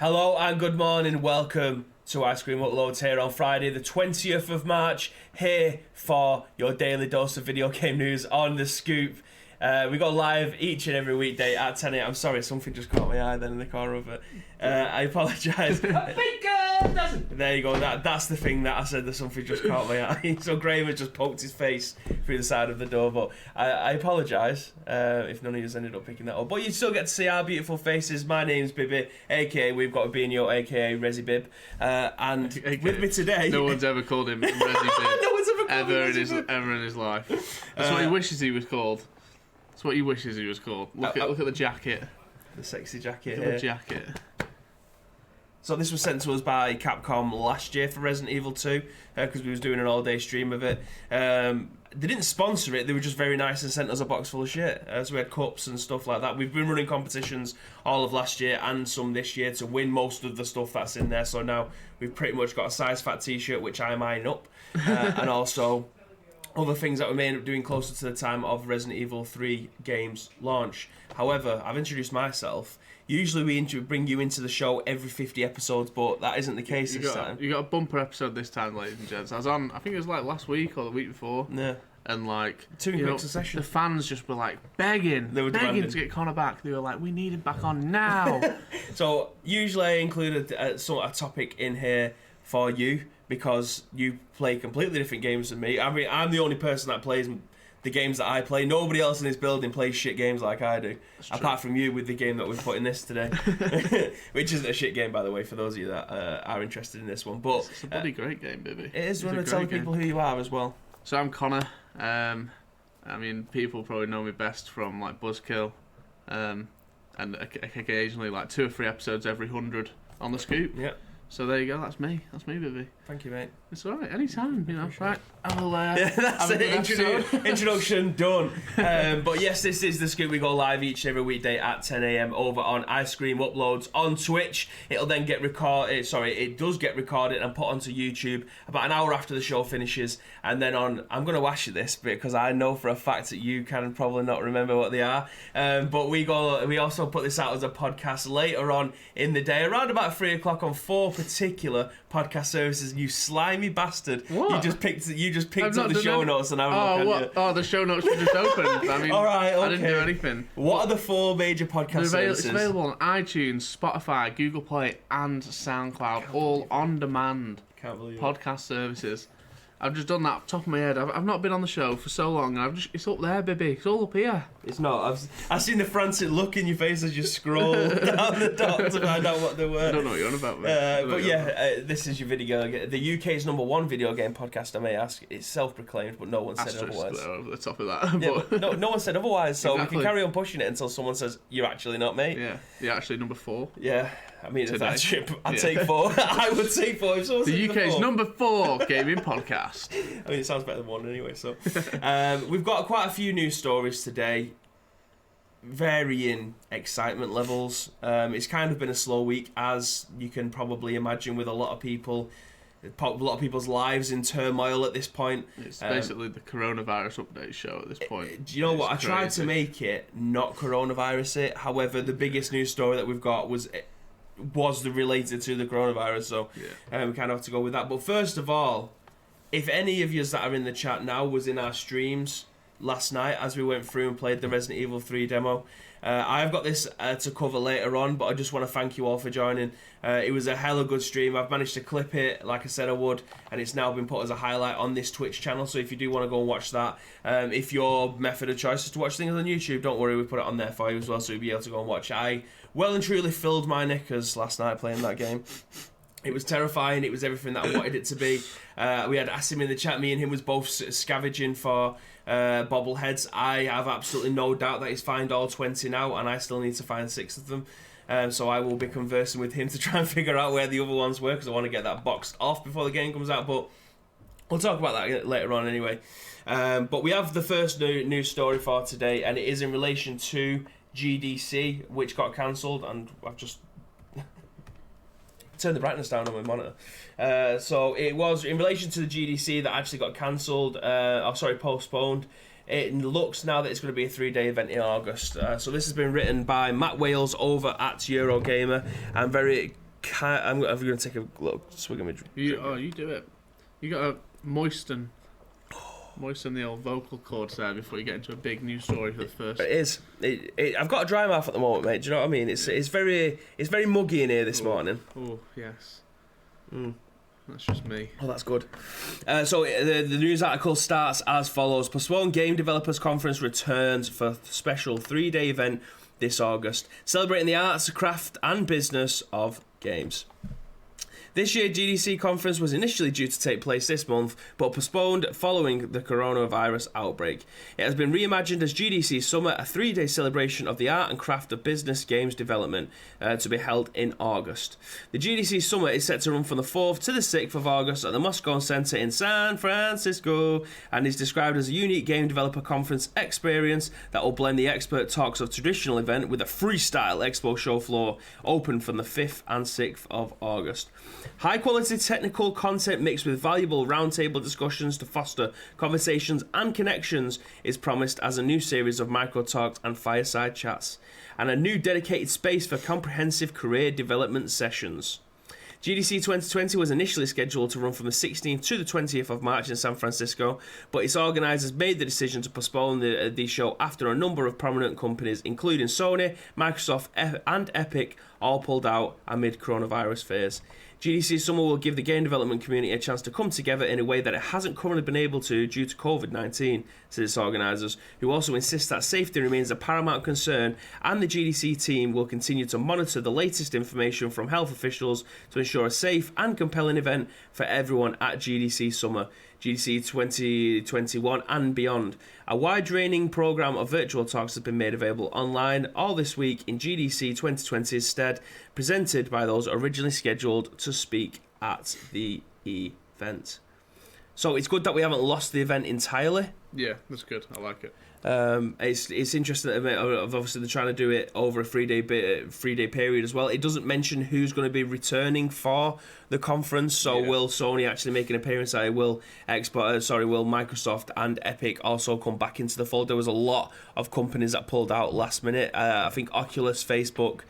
Hello and good morning, welcome to Ice Cream Uploads here on Friday the 20th of March, here for your daily dose of video game news on The Scoop. We go live each and every weekday at 10 a.m. I'm sorry, something just caught my eye then in the corner of it. I apologise. There you go, that's the thing that I said, that something just caught my eye. So Graham has just poked his face through the side of the door, but I apologise if none of you ended up picking that up. But you still get to see our beautiful faces. My name's Bibby, aka we've got Beanio, aka Resi Bib, and with me today... No one's ever called him Resi Bib. No one's ever called him ever in his life. That's what he wishes he was called. That's what he wishes he was called. Look at the jacket. The sexy jacket Look here. at the jacket. So this was sent to us by Capcom last year for Resident Evil 2 because we was doing an all-day stream of it. They didn't sponsor it, they were just very nice and sent us a box full of shit. So we had cups and stuff like that. We've been running competitions all of last year and some this year to win most of the stuff that's in there. So now we've pretty much got a size fat t-shirt, which I'm eyeing up, and also other things that we may end up doing closer to the time of Resident Evil 3 game's launch. However, I've introduced myself. Usually we bring you into the show every 50 episodes, but that isn't the case this time. You got a bumper episode this time, ladies and gents. I was on, I think it was like last week or the week before. Yeah. And like, two in quick succession. The fans just were like begging to get Connor back. They were like, we need him back on now. So usually I include a topic in here for you because you play completely different games than me. I mean, I'm the only person that plays the games that I play. Nobody else in this building plays shit games like I do, apart from you with the game that we've put in this today, which isn't a shit game, by the way, for those of you that are interested in this one. But it's a bloody great game, baby. It is. You want to tell people who you are as well? So I'm Connor. I mean, people probably know me best from like Buzzkill, and occasionally like 2 or 3 episodes every 100 on The Scoop. Yeah. So there you go, that's me, baby. Thank you, mate. It's alright, anytime, you know. Right, I'll that's it, introduction done. But yes, this is The Scoop. We go live each and every weekday at 10 a.m. over on Ice Cream Uploads on Twitch. It'll then get recorded, it does get recorded and put onto YouTube about an hour after the show finishes. And then I'm going to ask you this because I know for a fact that you can probably not remember what they are. But we also put this out as a podcast later on in the day, around about 3 o'clock on 4 particular podcast services. You slimy bastard! What? You just picked up the show notes and the show notes were just opened. I mean, all right, okay. I didn't do anything. What are the 4 major podcast services? It's available on iTunes, Spotify, Google Play, and SoundCloud, all on demand. Can't believe podcast services. I've just done that off the top of my head. I've not been on the show for so long, and it's up there, baby. It's all up here. It's not. I've seen the frantic look in your face as you scroll down the dot to find out what they were. I don't know what you're on about, mate. But yeah, this is your video. The UK's #1 video game podcast, I may ask. It's self-proclaimed, but no one said otherwise. Over the top of that. Yeah, but no one said otherwise, so exactly. We can carry on pushing it until someone says, you're actually not, mate. Yeah, you're actually #4. Yeah. I mean, today. If that's true, I'd take 4. I would take 4. If someone the UK's #4 gaming podcast. I mean, it sounds better than 1 anyway. So, we've got quite a few news stories today, varying excitement levels. It's kind of been a slow week, as you can probably imagine, with a lot of people. A lot of people's lives in turmoil at this point. It's basically the coronavirus update show at this point. Do you know what? I tried to make it not coronavirus it. However, the biggest news story that we've got was related to the coronavirus, so we kind of have to go with that. But first of all, if any of you that are in the chat now was in our streams last night as we went through and played the Resident Evil 3 demo, I've got this to cover later on, but I just want to thank you all for joining. It was a hella good stream. I've managed to clip it like I said I would, and it's now been put as a highlight on this Twitch channel, so if you do want to go and watch that, if your method of choice is to watch things on YouTube, don't worry, we put it on there for you as well, so you'll be able to go and watch it. I well and truly filled my knickers last night playing that game. It was terrifying. It was everything that I wanted it to be. We had Asim in the chat. Me and him was both scavenging for bobbleheads. I have absolutely no doubt that he's found all 20 now, and I still need to find 6 of them. So I will be conversing with him to try and figure out where the other ones were, because I want to get that boxed off before the game comes out. But we'll talk about that later on anyway. But we have the first news story for today, and it is in relation to GDC, which got cancelled, and I've just turn the brightness down on my monitor. So it was in relation to the GDC that actually got cancelled, postponed. It looks now that it's going to be a 3-day event in August. So this has been written by Matt Wales over at Eurogamer. I'm very I'm going to take a little swig of my drink. You do it. You got to moisten the old vocal cords there before you get into a big news story for the first. It is. I've got a dry mouth at the moment, mate. Do you know what I mean? It's very muggy in here this morning. Oh yes. That's just me. Oh, that's good. So the news article starts as follows: Postponed Game Developers Conference returns for a special 3-day event this August, celebrating the arts, craft, and business of games. This year's GDC conference was initially due to take place this month, but postponed following the coronavirus outbreak. It has been reimagined as GDC Summer, a 3-day celebration of the art and craft of business games development, to be held in August. The GDC Summer is set to run from the 4th to the 6th of August at the Moscone Center in San Francisco, and is described as a unique game developer conference experience that will blend the expert talks of traditional event with a freestyle expo show floor, open from the 5th and 6th of August. High quality technical content mixed with valuable roundtable discussions to foster conversations and connections is promised as a new series of micro talks and fireside chats, and a new dedicated space for comprehensive career development sessions. GDC 2020 was initially scheduled to run from the 16th to the 20th of March in San Francisco, but its organisers made the decision to postpone the show after a number of prominent companies, including Sony, Microsoft, and Epic, all pulled out amid coronavirus fears. GDC Summer will give the game development community a chance to come together in a way that it hasn't currently been able to due to COVID-19, said its organisers, who also insist that safety remains a paramount concern, and the GDC team will continue to monitor the latest information from health officials to ensure a safe and compelling event for everyone at GDC Summer, GDC 2021 and beyond. A wide-ranging programme of virtual talks has been made available online all this week in GDC 2020's stead, presented by those originally scheduled to speak at the event. So it's good that we haven't lost the event entirely. Yeah, that's good. I like it. It's interesting that obviously they're trying to do it over a 3-day period as well. It doesn't mention who's going to be returning for the conference. So will Sony actually make an appearance? Will Microsoft and Epic also come back into the fold? There was a lot of companies that pulled out last minute. I think Oculus, Facebook,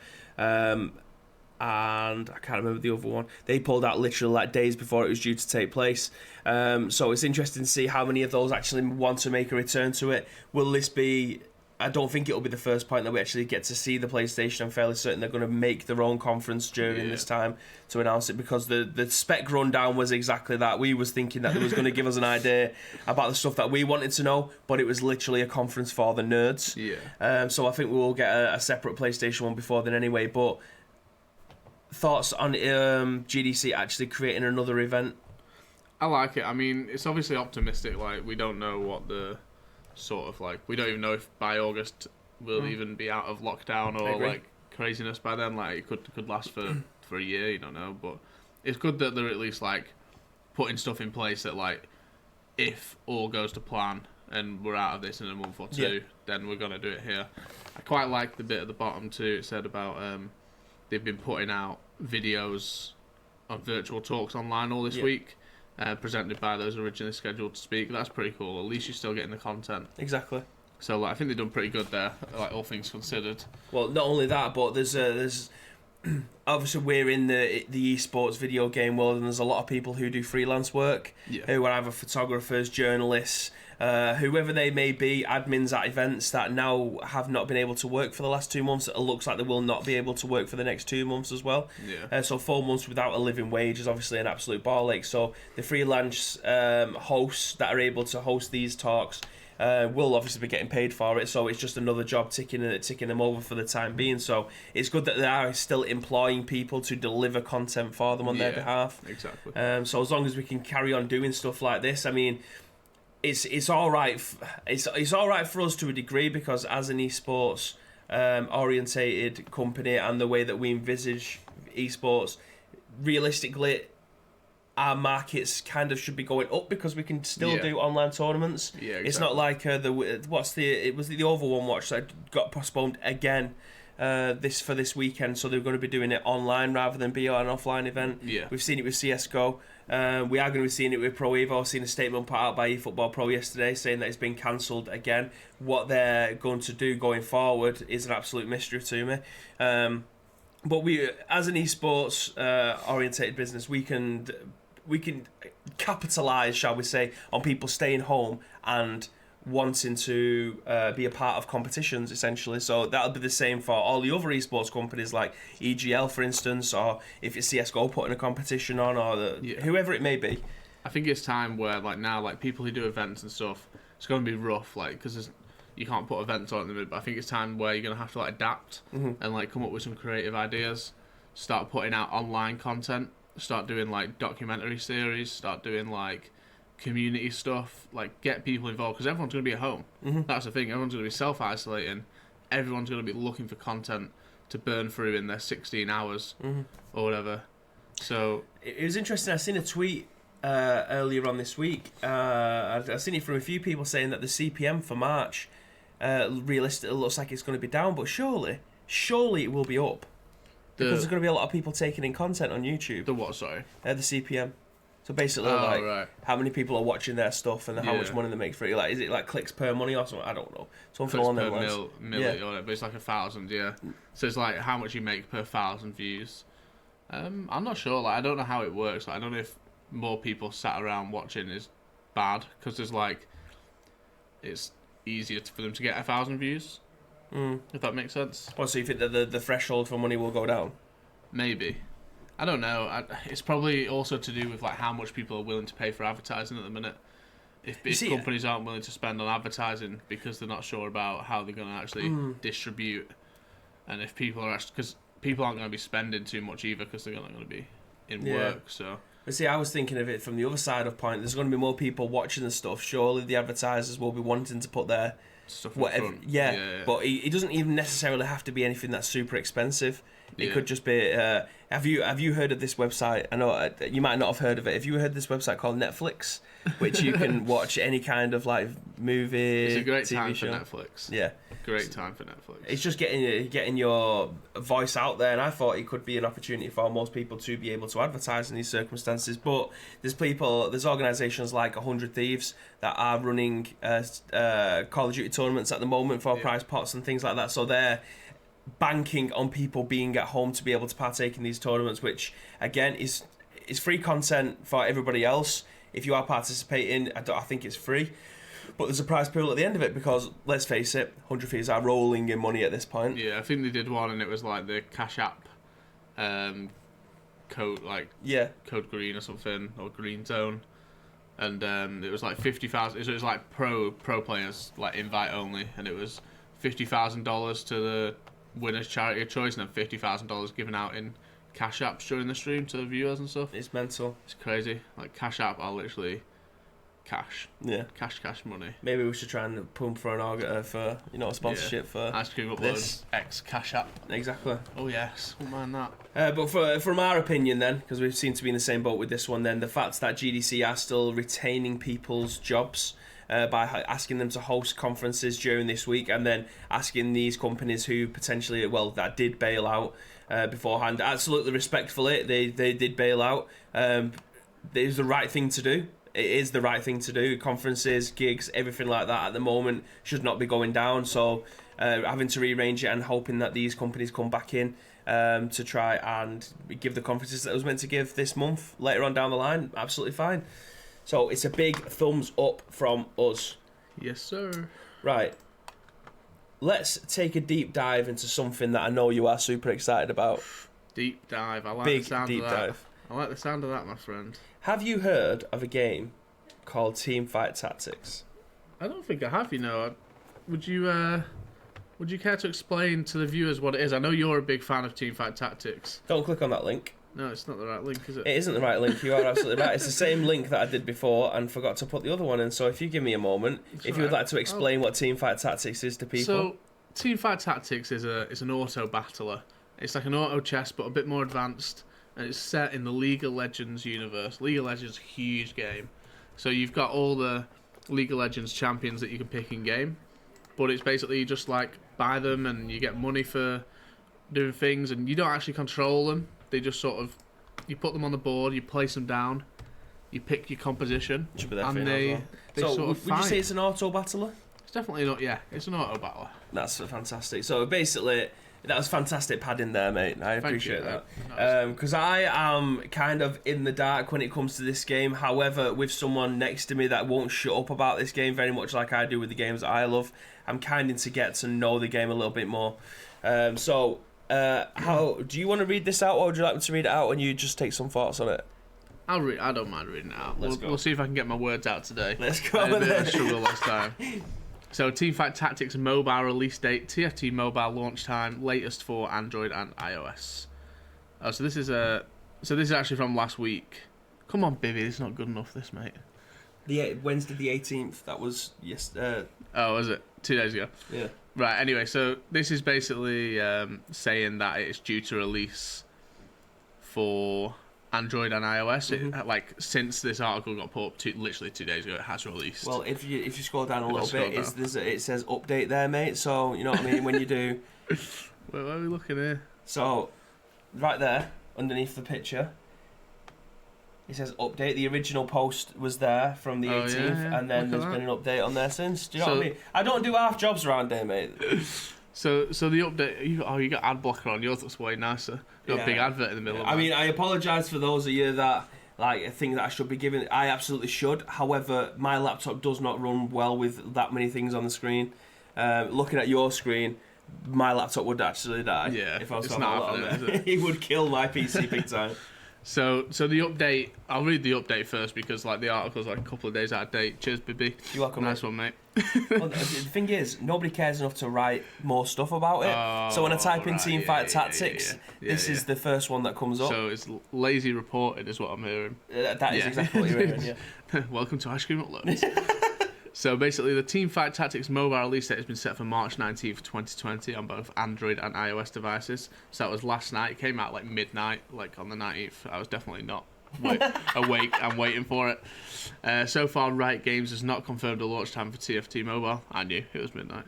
and I can't remember the other one. They pulled out literally like days before it was due to take place. So it's interesting to see how many of those actually want to make a return to it. Will this be... I don't think it'll be the first point that we actually get to see the PlayStation. I'm fairly certain they're going to make their own conference during this time to announce it, because the spec rundown was exactly that. We was thinking that it was going to give us an idea about the stuff that we wanted to know, but it was literally a conference for the nerds. So I think we will get a separate PlayStation one before then anyway. But thoughts on GDC actually creating another event? I like it. I mean, it's obviously optimistic. Like, we don't know what the sort of like, we don't even know if by August we'll even be out of lockdown or like craziness by then. Like, it could last for a year. You don't know, but it's good that they're at least like putting stuff in place that, like, if all goes to plan and we're out of this in a month or two, then we're gonna do it here. I quite like the bit at the bottom too. It said about they've been putting out videos of virtual talks online all this week, presented by those originally scheduled to speak. That's pretty cool. At least you're still getting the content. Exactly. So like, I think they've done pretty good there, like, all things considered. Well, not only that, but there's obviously we're in the esports video game world, and there's a lot of people who do freelance work, who are either photographers, journalists, whoever they may be, admins at events that now have not been able to work for the last 2 months. It looks like they will not be able to work for the next 2 months as well. So 4 months without a living wage is obviously an absolute ball ache. So the freelance hosts that are able to host these talks will obviously be getting paid for it. So it's just another job ticking them over for the time being. So it's good that they are still employing people to deliver content for them on their behalf. Exactly. So as long as we can carry on doing stuff like this, I mean, it's all right. It's all right for us to a degree, because as an esports orientated company, and the way that we envisage esports, realistically, our markets kind of should be going up, because we can still do online tournaments. It's not like it was the Overwatch that got postponed again this weekend, so they're going to be doing it online rather than be an offline event. We've seen it with CS:GO. We are going to be seeing it with Pro Evo. I've seen a statement put out by eFootball Pro yesterday saying that it's been cancelled again. What they're going to do going forward is an absolute mystery to me. but we, as an esports orientated business, we can capitalize, shall we say, on people staying home and wanting to be a part of competitions, essentially. So that'll be the same for all the other esports companies like EGL, for instance, or if it's CSGO putting a competition on, or whoever it may be. I think it's time where, like, now, like, people who do events and stuff, it's going to be rough, like, because you can't put events on at the minute, but I think it's time where you're going to have to, like, adapt and, like, come up with some creative ideas, start putting out online content, start doing, like, documentary series, start doing, like, community stuff, like, get people involved, because everyone's going to be at home. That's the thing, everyone's going to be self-isolating, everyone's going to be looking for content to burn through in their 16 hours or whatever. So it was interesting. I seen a tweet earlier on this week. I've seen it from a few people saying that the CPM for March realistically looks like it's going to be down, but surely it will be up, because there's going to be a lot of people taking in content on YouTube. The what, sorry? The CPM. So basically, how many people are watching their stuff and how much money they make for it. Like, is it like clicks per money or something? I don't know. Something along those lines. But it's like 1,000, So it's like how much you make per 1,000 views. I'm not sure. Like, I don't know how it works. Like, I don't know if more people sat around watching is bad, because there's like, it's easier for them to get 1,000 views. If that makes sense. Well, so you think that the threshold for money will go down? Maybe. I don't know. It's probably also to do with, like, how much people are willing to pay for advertising at the minute. If companies aren't willing to spend on advertising because they're not sure about how they're going to actually distribute, and if people are actually, because people aren't going to be spending too much either, because they're not going to be in work. So. But see, I was thinking of it from the other side of point. There's going to be more people watching the stuff. Surely the advertisers will be wanting to put their stuff in front. But it doesn't even necessarily have to be anything that's super expensive. It could just be. Have you heard of this website? I know you might not have heard of it. Have you heard of this website called Netflix, which you can watch any kind of, like, movie, it's a great TV time show. For Netflix. Yeah, great time for Netflix. It's just getting your voice out there, and I thought it could be an opportunity for most people to be able to advertise in these circumstances. But there's organisations like 100 Thieves that are running Call of Duty tournaments at the moment for prize pots and things like that. So they're banking on people being at home to be able to partake in these tournaments, which again is free content for everybody else. If you are participating, I think it's free, but there's a prize pool at the end of it, because let's face it, 100 Thieves are rolling in money at this point. Yeah, I think they did one, and it was like the Cash App code, like code green or something, or green zone, and it was like 50,000. So it was like pro players, like invite only, and it was $50,000 to the winner's charity of choice, and then $50,000 given out in Cash Apps during the stream to the viewers and stuff. It's mental. It's crazy. Like, Cash App are literally cash. Yeah. Cash money. Maybe we should try and pump for a sponsorship for ice cream upload X Cash App. Exactly. Oh yes, won't mind that. But from our opinion then, because we seem to be in the same boat with this one, then the fact that GDC are still retaining people's jobs by asking them to host conferences during this week, and then asking these companies who potentially, that did bail out beforehand, absolutely respectfully, they did bail out. It was the right thing to do. It is the right thing to do. Conferences, gigs, everything like that at the moment should not be going down. So having to rearrange it and hoping that these companies come back in to try and give the conferences that it was meant to give this month later on down the line, absolutely fine. So it's a big thumbs up from us. Yes, sir. Right. Let's take a deep dive into something that I know you are super excited about. Deep dive. I like big the sound deep of that. Dive. I like the sound of that, my friend. Have you heard of a game called Teamfight Tactics? I don't think I have, Would you care to explain to the viewers what it is? I know you're a big fan of Teamfight Tactics. Don't click on that link. No, it's not the right link, is it? It isn't the right link. You are absolutely right. It's the same link that I did before and forgot to put the other one in. So if you give me a moment, if you would like to explain what Teamfight Tactics is to people. So, Teamfight Tactics is an auto battler. It's like an auto chess, but a bit more advanced, and it's set in the League of Legends universe. League of Legends is a huge game. So you've got all the League of Legends champions that you can pick in game, but it's basically you just like buy them and you get money for doing things, and you don't actually control them. They just sort of, you put them on the board, you place them down, you pick your composition, and they so sort of fight. Would you say it's an auto battler? It's definitely not. Yeah, it's an auto battler. That's fantastic. So basically, That was fantastic padding there, mate. I appreciate that. Because I am kind of in the dark when it comes to this game. However, with someone next to me that won't shut up about this game very much like I do with the games that I love, I'm kind of to get to know the game a little bit more. How do you want to read this out, or would you like me to read it out and you just take some thoughts on it? I'll read. I don't mind reading it out. We'll see if I can get my words out today. Let's go. I had a bit of a struggle last time. So, Teamfight Tactics Mobile release date, TFT Mobile launch time, latest for Android and iOS. Oh, so this is actually from last week. Come on, Bibby, this is not good enough, this, mate. The Wednesday the 18th. That was Oh, was it 2 days ago? Yeah. Right. Anyway, so this is basically saying that it's due to release for Android and iOS. Like since this article got put up literally 2 days ago, it has released. Well, if you scroll down a little bit, it says update there, mate. So you know what I mean when you do. Where are we looking here? So, right there underneath the picture, it says update. The original post was there from the 18th, and then there's been an update on there since. Do you know what I mean? I don't do half jobs around here, mate. So the update. You got ad blocker on yours. That's way nicer. You got a big advert in the middle. I mean, I apologise for those of you that think that I should be giving. I absolutely should. However, my laptop does not run well with that many things on the screen. Looking at your screen, my laptop would actually die. Yeah, if I was it's not not happening, is it? It would kill my PC big time. So the update. I'll read the update first because like the article's like a couple of days out of date. Cheers, Bibby. You're welcome. Nice one, mate. Well, the thing is, nobody cares enough to write more stuff about it. So when I type in Teamfight Tactics, this is the first one that comes up. So it's lazy reported, is what I'm hearing. That is exactly what you're hearing. Yeah. Welcome to Ice Cream Uploads. So basically, the Teamfight Tactics Mobile release date has been set for March 19th, 2020 on both Android and iOS devices. So that was last night. It came out like midnight, like on the 19th. I was definitely not awake and waiting for it. So far, Riot Games has not confirmed a launch time for TFT Mobile. I knew it was midnight.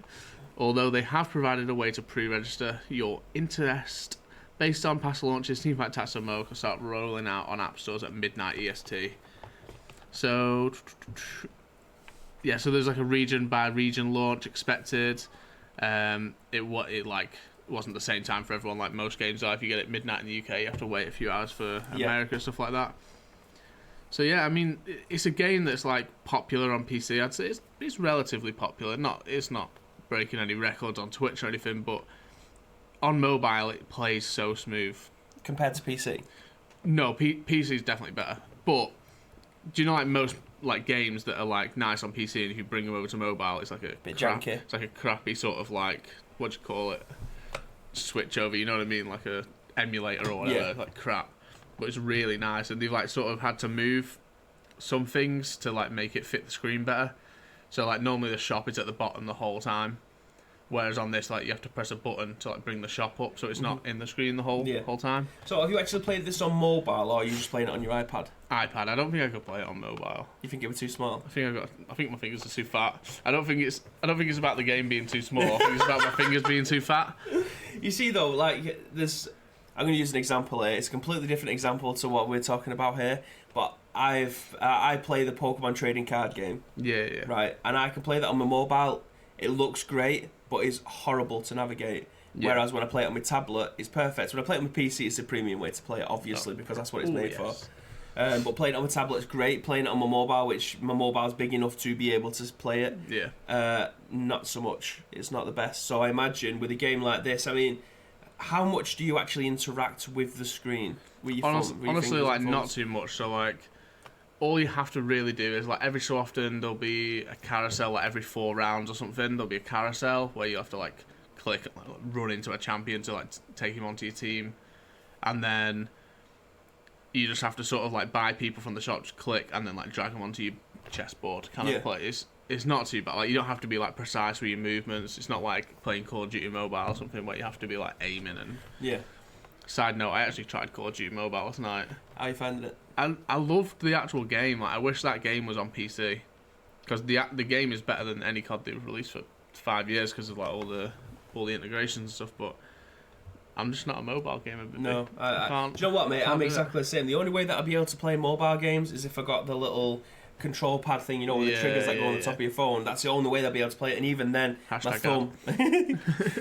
Although they have provided a way to pre-register your interest. Based on past launches, Teamfight Tactics Mobile can start rolling out on app stores at midnight EST. So... yeah, so there's like a region by region launch expected. It wasn't the same time for everyone like most games are. If you get it midnight in the UK, you have to wait a few hours for America, stuff like that. So yeah, I mean, it's a game that's like popular on PC. I'd say it's relatively popular. It's not breaking any records on Twitch or anything, but on mobile it plays so smooth. Compared to PC? No, PC is definitely better. But do you know like most like games that are like nice on PC, and if you bring them over to mobile, it's like a bit janky. It's like a crappy sort of like what do you call it? Switch over, you know what I mean? Like a emulator or whatever, like crap. But it's really nice, and they've like sort of had to move some things to like make it fit the screen better. So like normally the shop is at the bottom the whole time, whereas on this like you have to press a button to like bring the shop up, so it's not in the screen the whole time. So have you actually played this on mobile, or are you just playing it on your iPad? iPad. I don't think I could play it on mobile. You think it was too small? I think my fingers are too fat. I don't think it's about the game being too small. I think it's about my fingers being too fat. You see though, like this, I'm going to use an example here. It's a completely different example to what we're talking about here, but I play the Pokemon trading card game. Yeah. Right, and I can play that on my mobile. It looks great, but it's horrible to navigate. Yeah. Whereas when I play it on my tablet, it's perfect. When I play it on my PC, it's a premium way to play it, obviously, because that's what it's made for. But playing it on my tablet is great. Playing it on my mobile, which my mobile's big enough to be able to play it, not so much. It's not the best. So I imagine with a game like this, I mean, how much do you actually interact with the screen? Honestly, like not too much. So like, all you have to really do is like every so often there'll be a carousel. Like every 4 rounds or something, there'll be a carousel where you have to like click, and, like, run into a champion to like take him onto your team, and then you just have to sort of like buy people from the shop, just click, and then like drag them onto your chessboard. Kind of play. It's not too bad. Like you don't have to be like precise with your movements. It's not like playing Call of Duty Mobile or something where you have to be like aiming and. Yeah. Side note: I actually tried Call of Duty Mobile last night. How you finding it? I loved the actual game. Like I wish that game was on PC, because the game is better than any COD they've released for 5 years because of like all the integrations and stuff. But I'm just not a mobile gamer. No, I can't. Do you know what, mate? I'm exactly the same. The only way that I'll be able to play mobile games is if I got the little control pad thing, you know, with the triggers that go on the top of your phone. That's the only way they'll be able to play it. And even then, my thumb,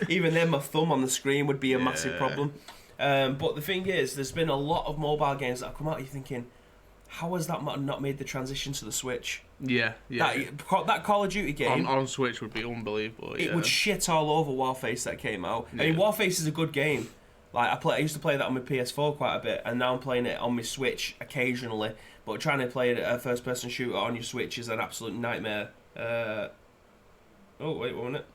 even then, my thumb on the screen would be a massive problem. But the thing is, there's been a lot of mobile games that have come out. You're thinking, how has that not made the transition to the Switch? That Call of Duty game on Switch would be unbelievable. It would shit all over Warface that came out. I mean, Warface is a good game. Like I used to play that on my PS4 quite a bit, and now I'm playing it on my Switch occasionally. But trying to play a first-person shooter on your Switch is an absolute nightmare. Oh wait, 1 minute.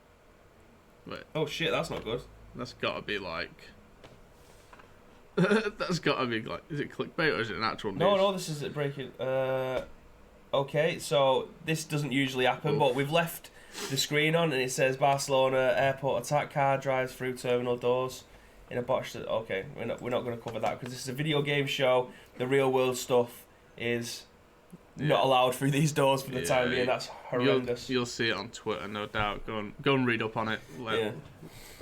Wait. Oh shit, that's not good. That's got to be like. That's got to be like. Is it clickbait or is it an actual news? No, this is breaking. Okay, so this doesn't usually happen, but we've left the screen on, and it says Barcelona airport attack car drives through terminal doors in a botched. Okay, we're not going to cover that because this is a video game show. The real world stuff is not allowed through these doors for the time being. That's horrendous. You'll see it on Twitter, no doubt. Go and read up on it.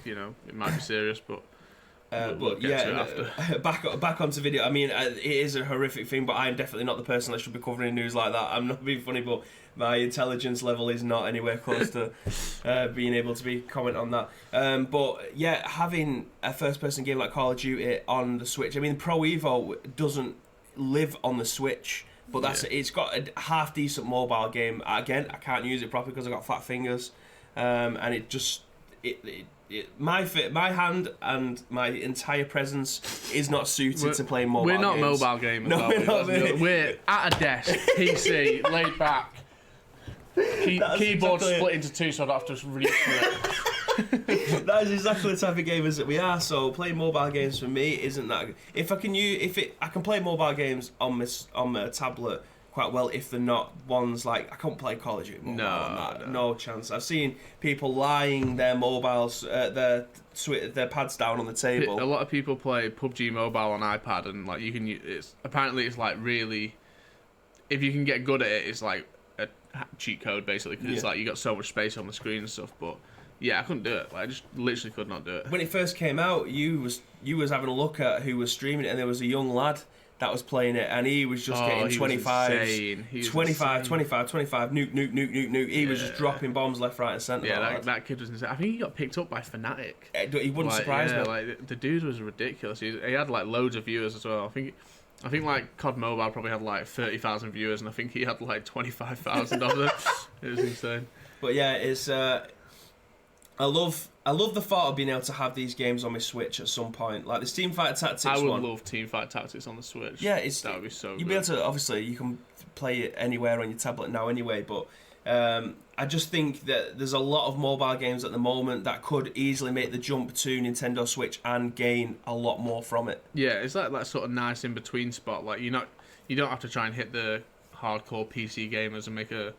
You know, it might be serious, but. We'll get to it after. Back onto video. I mean, it is a horrific thing, but I'm definitely not the person that should be covering news like that. I'm not being funny, but my intelligence level is not anywhere close to being able to be comment on that. But yeah, having a first-person game like Call of Duty on the Switch. I mean, Pro Evo doesn't live on the Switch, but it's got a half decent mobile game. Again, I can't use it properly because I've got fat fingers, and it just my hand and my entire presence is not suited to playing mobile games. We're not mobile gamers. No, we're at a desk, PC, laid back, keyboard split into two so I don't have to reach for it. That is exactly the type of gamers that we are. So playing mobile games for me isn't that good. I can play mobile games on my tablet quite well if they're not ones like I can't play Call of Duty mobile on that. No chance. I've seen people lying their mobiles, their pads down on the table. A lot of people play PUBG Mobile on iPad, and like you can. It's like really, if you can get good at it, it's like a cheat code basically because it's like you got so much space on the screen and stuff. But yeah, I couldn't do it. Like, I just literally could not do it. When it first came out, you was having a look at who was streaming it, and there was a young lad that was playing it, and he was just getting 25, nuke. He was just dropping bombs left, right, and centre. Yeah, that kid was insane. I think he got picked up by Fnatic. He wouldn't surprise me. Like the dude was ridiculous. He had like loads of viewers as well. I think like COD Mobile probably had like 30,000 viewers, and I think he had like 25,000 of them. It was insane. But yeah, it's. I love the thought of being able to have these games on my Switch at some point. Like this Teamfight Tactics one. I would love Teamfight Tactics on the Switch. Yeah, that would be so good. You'd be able to, obviously, you can play it anywhere on your tablet now anyway, but I just think that there's a lot of mobile games at the moment that could easily make the jump to Nintendo Switch and gain a lot more from it. Yeah, it's like that sort of nice in-between spot. Like, you don't have to try and hit the hardcore PC gamers and make a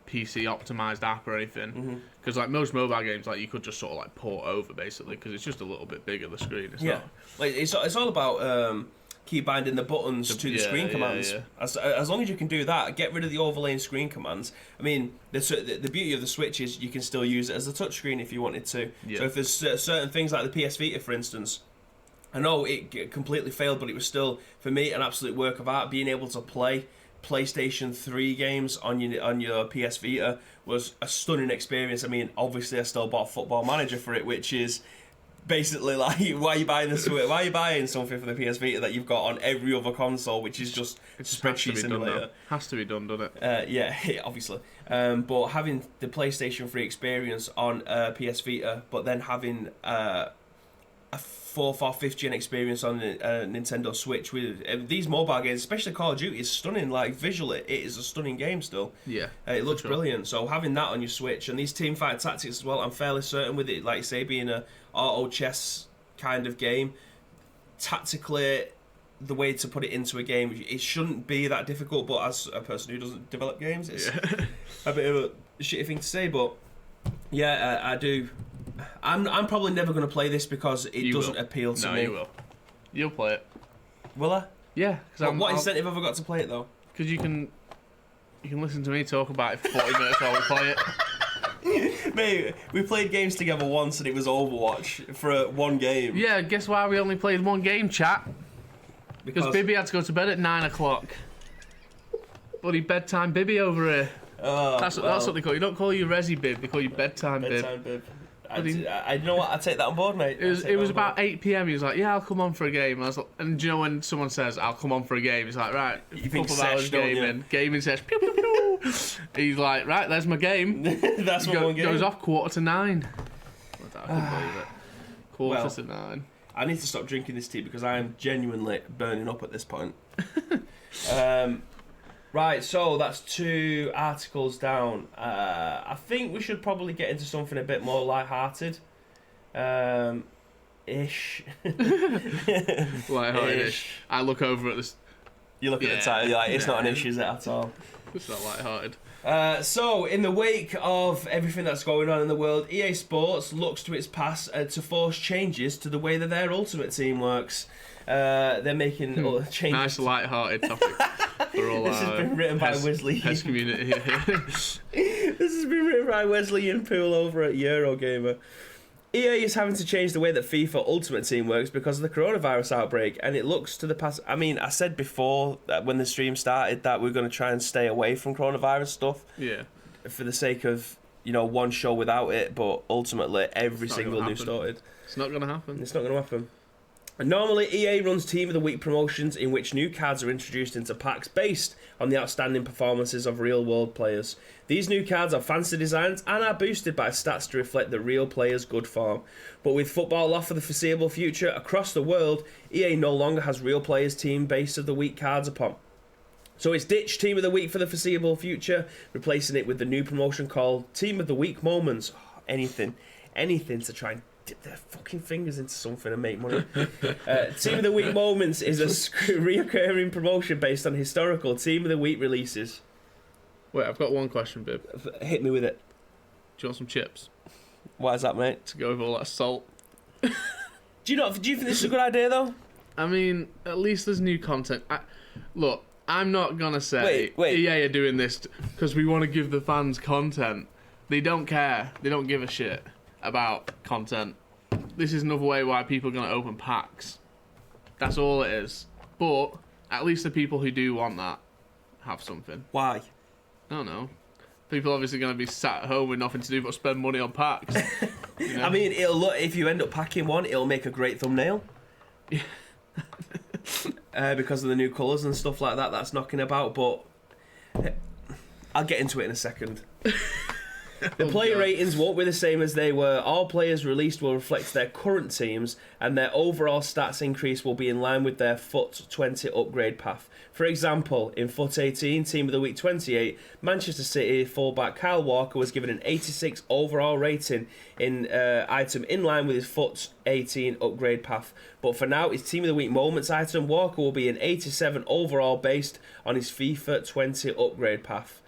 PC optimized app or anything, because like most mobile games, like you could just sort of like port over basically because it's just a little bit bigger the screen. Like it's all about key binding the buttons to the screen commands. As long as you can do that, get rid of the overlaying screen commands. I mean, the beauty of the Switch is you can still use it as a touchscreen if you wanted to. So if there's certain things like the PS Vita, for instance. I know it completely failed, but it was still, for me, an absolute work of art. Being able to play PlayStation 3 games on your PS Vita was a stunning experience. I mean, obviously I still bought Football Manager for it, which is basically like, why are you buying this? Why are you buying something for the PS Vita that you've got on every other console, which is just spreadsheet simulator? Has to be done, doesn't it? Yeah, obviously. But having the PlayStation 3 experience on PS Vita, but then having a 4th or 5th gen experience on a Nintendo Switch with these mobile games, especially Call of Duty, is stunning. Like visually, it is a stunning game still. Yeah, it looks brilliant. So having that on your Switch and these Teamfight Tactics as well, I'm fairly certain with it, like you say, being a auto chess kind of game, tactically, the way to put it into a game, it shouldn't be that difficult. But as a person who doesn't develop games, it's a bit of a shitty thing to say. But yeah, I do. I'm probably never going to play this because it doesn't appeal to me. No, you will. You'll play it. Will I? Yeah. What incentive have I got to play it though? Because you can listen to me talk about it for 40 minutes while we play it. Mate, we played games together once and it was Overwatch for one game. Yeah, guess why we only played one game, chat? Because Bibby had to go to bed at 9 o'clock. Bloody bedtime bibby over here. Oh, That's what they call you. Don't call you Resi bib, they call you bedtime bib. Bedtime bib. I you know what? I take that on board, mate. It was about 8 p.m. He was like, "Yeah, I'll come on for a game." I was like, and do you know when someone says, "I'll come on for a game," he's like, "Right, you think couple of hours gaming." Gaming says, "Pew pew pew." He's like, "Right, there's my game." That's one game. Goes off 8:45. I couldn't believe it. Quarter to 9. I need to stop drinking this tea because I am genuinely burning up at this point. Right, so that's 2 articles down. I think we should probably get into something a bit more light-hearted. Ish. Light-hearted-ish. I look over at this. You look at the title, you're like, it's not an issue, is it, at all? It's not light-hearted. So, in the wake of everything that's going on in the world, EA Sports looks to its past to force changes to the way that their Ultimate Team works. They're making changes. Nice light-hearted topic for all this has been written by Wesley. PES community. This has been written by Wesley Yin-Poole over at Eurogamer. EA is having to change the way that FIFA Ultimate Team works because of the coronavirus outbreak, and it looks to the past. I mean, I said before that when the stream started that we're going to try and stay away from coronavirus stuff. Yeah. For the sake of, one show without it, but ultimately every single news started. It's not going to happen. It's not going to happen. Normally, EA runs Team of the Week promotions in which new cards are introduced into packs based on the outstanding performances of real-world players. These new cards are fancy designs and are boosted by stats to reflect the real player's good form. But with football off for the foreseeable future across the world, EA no longer has real players' Team Base of the Week cards upon. So it's ditched Team of the Week for the foreseeable future, replacing it with the new promotion called Team of the Week Moments. Anything to try and dip their fucking fingers into something and make money. Team of the Week Moments is a reoccurring promotion based on historical Team of the Week releases. Wait, I've got one question, Bib. Hit me with it. Do you want some chips? Why is that, mate? To go with all that salt. Do you think this is a good idea, though? I mean, at least there's new content. Look, I'm not going to say wait. EA are doing this because we want to give the fans content. They don't care. They don't give a shit about content. This is another way why people are going to open packs. That's all it is. But at least the people who do want that have something. Why? I don't know. People are obviously going to be sat at home with nothing to do but spend money on packs. I mean, it'll look, if you end up packing one, it'll make a great thumbnail. Because of the new colours and stuff like that that's knocking about, but I'll get into it in a second. The player ratings won't be the same as they were. All players released will reflect their current teams, and their overall stats increase will be in line with their FUT 20 upgrade path. For example, in FUT 18, Team of the Week 28, Manchester City fullback Kyle Walker was given an 86 overall rating in item in line with his FUT 18 upgrade path. But for now, his Team of the Week Moments item, Walker will be an 87 overall based on his FIFA 20 upgrade path.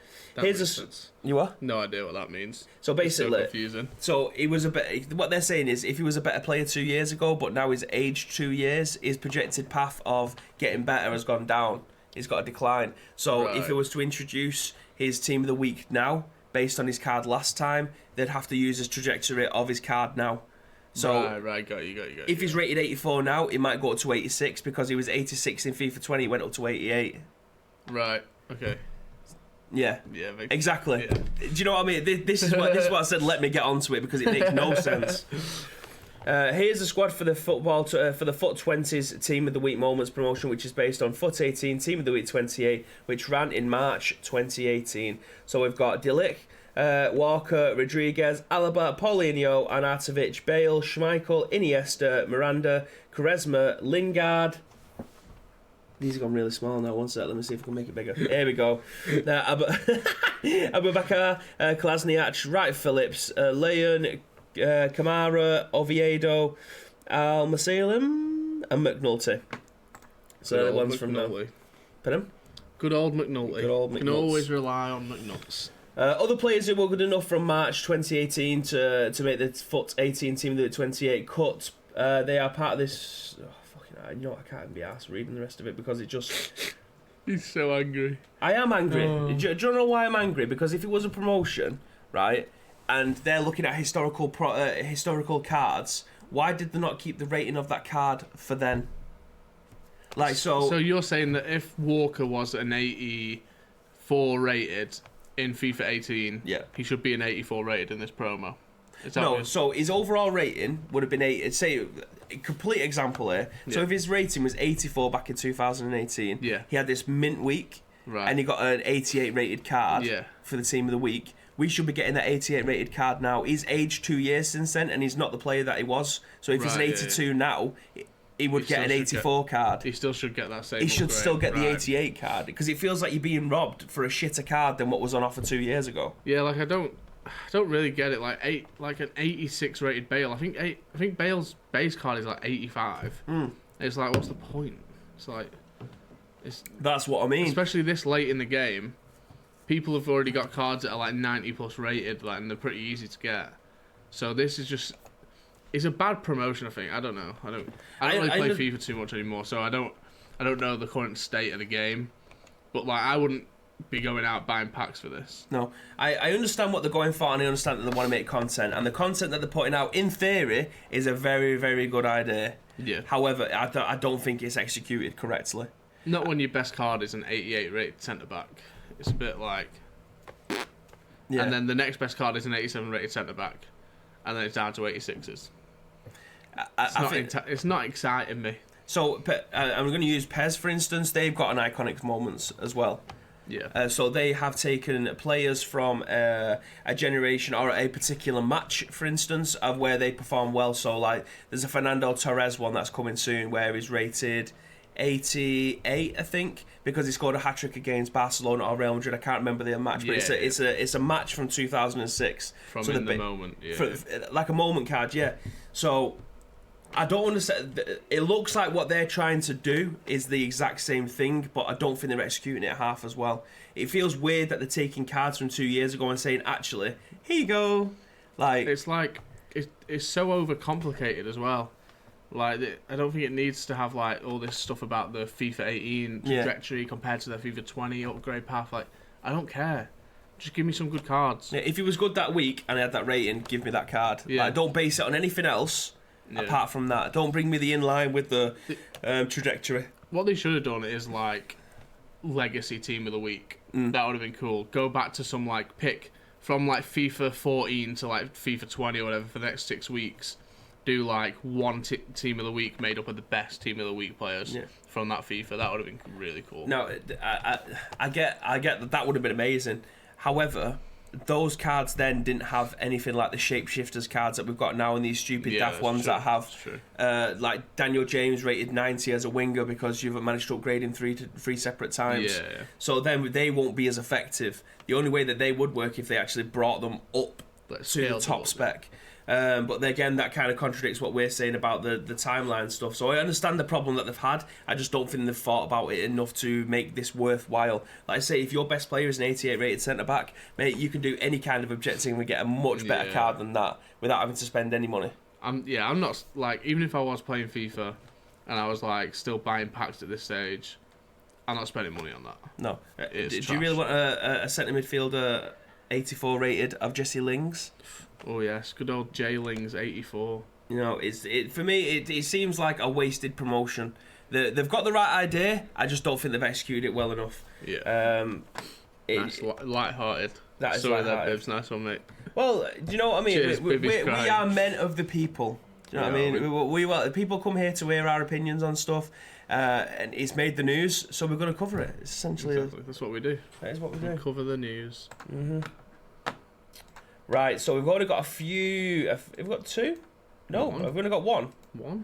You what? No idea what that means. So basically, it's so confusing. So he was what they're saying is if he was a better player 2 years ago, but now he's aged 2 years, his projected path of getting better has gone down. He's got a decline. So if it was to introduce his Team of the Week now, based on his card last time, they'd have to use his trajectory of his card now. So right, got you. If he's rated 84 now, it might go up to 86 because he was 86 in FIFA 20, went up to 88. Right. Okay. Yeah, exactly. Yeah. Do you know what I mean? This is what I said. Let me get onto it because it makes no sense. Here's the squad for the FUT 20's Team of the Week Moments promotion, which is based on FUT 18 Team of the Week 28, which ran in March 2018. So we've got Delic, Walker, Rodriguez, Alaba, Paulinho, Arnautovic, Bale, Schmeichel, Iniesta, Miranda, Quaresma, Lingard. These have gone really small now. One sec, let me see if I can make it bigger. Here we go. Abubakar, Klasniak, Wright Phillips, Leon, Kamara, Oviedo, Al Masalim, and McNulty. So the ones from now. Pardon? Good old McNulty. Good old McNulty. Can always rely on McNults. Other players who were good enough from March 2018 to make the FUT 18 Team of the 28 cut, they are part of this... I can't be arsed reading the rest of it because it just... He's so angry. I am angry. Do you know why I'm angry? Because if it was a promotion, right, and they're looking at historical cards, why did they not keep the rating of that card for then? So you're saying that if Walker was an 84 84 rated in FIFA 18, yeah, he should be an 84 rated in this promo. No, so his overall rating would have been 8. Say, a complete example here. So if his rating was 84 back in 2018, he had this mint week, and he got an 88 rated card for the team of the week. We should be getting that 88 rated card now. He's aged 2 years since then, and he's not the player that he was. So if he's an 82 now, he would get an 84 card. He still should get that same. He should still get the 88 card, because it feels like you're being robbed for a shitter card than what was on offer 2 years ago. Yeah, like I don't really get it. Like an 86 rated Bale. I think Bale's base card is like 85. It's like, what's the point? It's like, that's what I mean. Especially this late in the game, people have already got cards that are like 90 plus rated, like, and they're pretty easy to get. So this is just, it's a bad promotion. I think. I don't know. I don't really play FIFA too much anymore, so I don't know the current state of the game. But like, I wouldn't be going out buying packs for this. No, I understand what they're going for, and I understand that they want to make content, and the content that they're putting out, in theory, is a very, very good idea. Yeah. However, I don't think it's executed correctly. Not when your best card is an 88 rated centre back. It's a bit like, and then the next best card is an 87 rated centre back, and then it's down to 86s. It's not exciting me. So I'm going to use PES for instance. They've got an iconic moments as well. Yeah. So they have taken players from a generation or a particular match, for instance, of where they perform well. So like, there's a Fernando Torres one that's coming soon where he's rated 88, I think, because he scored a hat-trick against Barcelona or Real Madrid. I can't remember the match, but it's a match from 2006. From so in the moment, like a moment card, yeah. So I don't understand. It looks like what they're trying to do is the exact same thing, but I don't think they're executing it half as well. It feels weird that they're taking cards from 2 years ago and saying, actually, here you go. Like, it's like, it's so overcomplicated as well. Like, I don't think it needs to have like all this stuff about the FIFA 18 trajectory compared to the FIFA 20 upgrade path. Like, I don't care. Just give me some good cards. Yeah, if he was good that week and I had that rating, give me that card. Yeah. Like, don't base it on anything else. Yeah. Apart from that, don't bring me the inline with the trajectory. What they should have done is like legacy team of the week. That would have been cool. Go back to some like pick from like FIFA 14 to like FIFA 20 or whatever for the next 6 weeks. Do like one team of the week made up of the best team of the week players from that FIFA. That would have been really cool. No, I get that would have been amazing. However, those cards then didn't have anything like the shapeshifters cards that we've got now, and these stupid daft ones that have like Daniel James rated 90 as a winger because you've managed to upgrade him three separate times. Yeah. So then they won't be as effective. The only way that they would work if they actually brought them up to the top spec. But again, that kind of contradicts what we're saying about the timeline stuff. So I understand the problem that they've had. I just don't think they've thought about it enough to make this worthwhile. Like I say, if your best player is an 88 rated centre back, mate, you can do any kind of objective and get a much better card than that without having to spend any money. I'm not like, even if I was playing FIFA and I was like still buying packs at this stage, I'm not spending money on that. No. Do you really want a centre midfielder 84 rated of Jesse Lings? Oh yes, good old J Lings 84. You know, for me, it seems like a wasted promotion. They've got the right idea. I just don't think they've executed it well enough. Yeah. Nice, light-hearted. That is Sorry, light-hearted. That Bibs, nice one, mate. Well, do you know what I mean? Cheers, we are men of the people. Do you know what I mean? People come here to hear our opinions on stuff, and it's made the news, so we're going to cover it. It's essentially, exactly. That's what we do. That is what we do. Cover the news. Mm-hmm. Right, so we've already got a few. We've got two? No, we've only got one.